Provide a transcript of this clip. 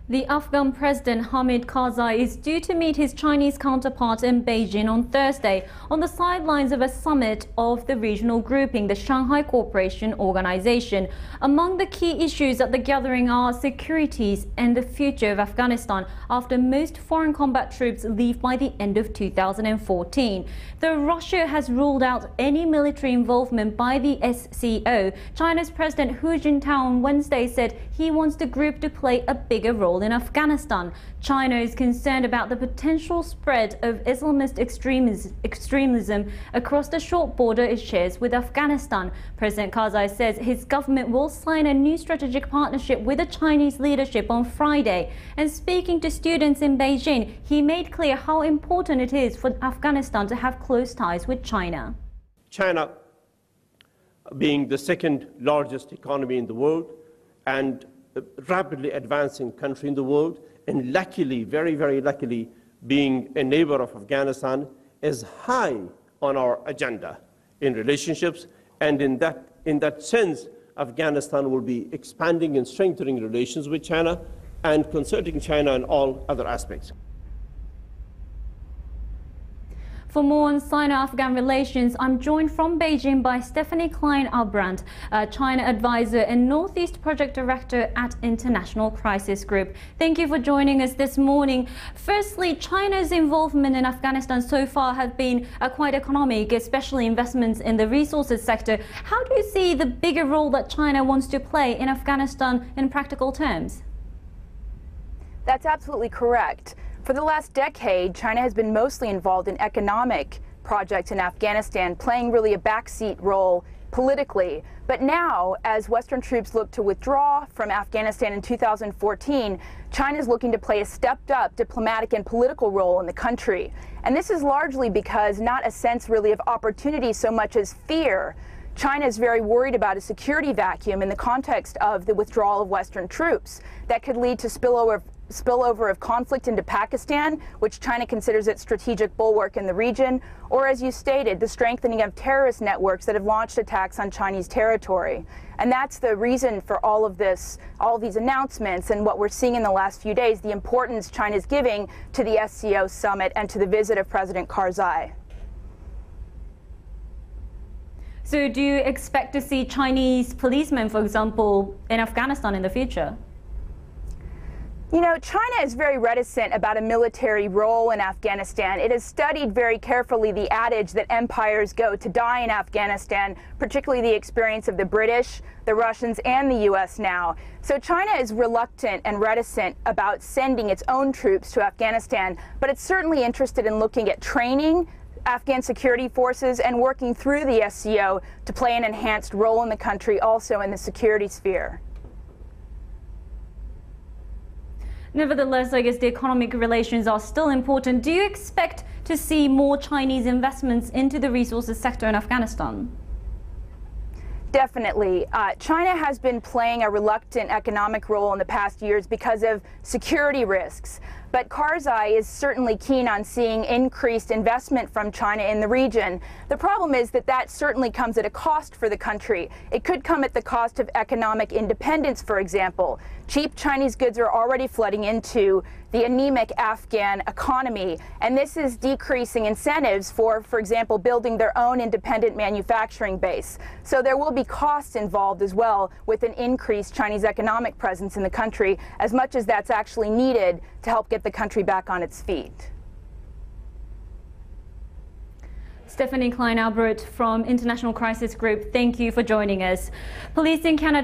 The Afghan President Hamid Karzai is due to meet his Chinese counterpart in Beijing on Thursday on the sidelines of a summit of the regional grouping, the Shanghai Cooperation Organization. Among the key issues at the gathering are securities and the future of Afghanistan after most foreign combat troops leave by the end of 2014. Though Russia has ruled out any military involvement by the SCO, China's President Hu Jintao on Wednesday said he wants the group to play a bigger role in Afghanistan. China is concerned about the potential spread of Islamist extremism across the short border it shares with Afghanistan. President Karzai says his government will sign a new strategic partnership with the Chinese leadership on Friday. And speaking to students in Beijing, he made clear how important it is for Afghanistan to have close ties with China. China, being the second largest economy in the world and rapidly advancing country in the world, and luckily, very, very luckily, being a neighbor of Afghanistan, is high on our agenda in relationships. And in that sense, Afghanistan will be expanding and strengthening relations with China and concerting China in all other aspects. For more on Sino-Afghan relations, I'm joined from Beijing by Kleine-Ahlbrandt, China advisor and Northeast Project Director at International Crisis Group. Thank you for joining us this morning. Firstly, China's involvement in Afghanistan so far has been quite economic, especially investments in the resources sector. How do you see the bigger role that China wants to play in Afghanistan in practical terms? That's absolutely correct. For the last decade, China has been mostly involved in economic projects in Afghanistan, playing really a backseat role politically. But now, as Western troops look to withdraw from Afghanistan in 2014, China is looking to play a stepped-up diplomatic and political role in the country. And this is largely because not a sense really of opportunity so much as fear. China is very worried about a security vacuum in the context of the withdrawal of Western troops that could lead to spillover of conflict into Pakistan, which China considers its strategic bulwark in the region, or, as you stated, the strengthening of terrorist networks that have launched attacks on Chinese territory. And that's the reason for all of this, all of these announcements and what we're seeing in the last few days, the importance China is giving to the SCO summit and to the visit of President Karzai. So do you expect to see Chinese policemen, for example, in Afghanistan in the future? You know, China is very reticent about a military role in Afghanistan. It has studied very carefully the adage that empires go to die in Afghanistan, particularly the experience of the British, the Russians, and the U.S. now. So China is reluctant and reticent about sending its own troops to Afghanistan, but it's certainly interested in looking at training Afghan security forces and working through the SCO to play an enhanced role in the country, also in the security sphere. Nevertheless, I guess the economic relations are still important. Do you expect to see more Chinese investments into the resources sector in Afghanistan? Definitely. China has been playing a reluctant economic role in the past years because of security risks. But Karzai is certainly keen on seeing increased investment from China in the region. The problem is that that certainly comes at a cost for the country. It could come at the cost of economic independence, for example. Cheap Chinese goods are already flooding into the anemic Afghan economy, and this is decreasing incentives for example, building their own independent manufacturing base. So there will be costs involved as well with an increased Chinese economic presence in the country, as much as that's actually needed to help get the country back on its feet. Kleine-Ahlbrandt from International Crisis Group, thank you for joining us. Police in Canada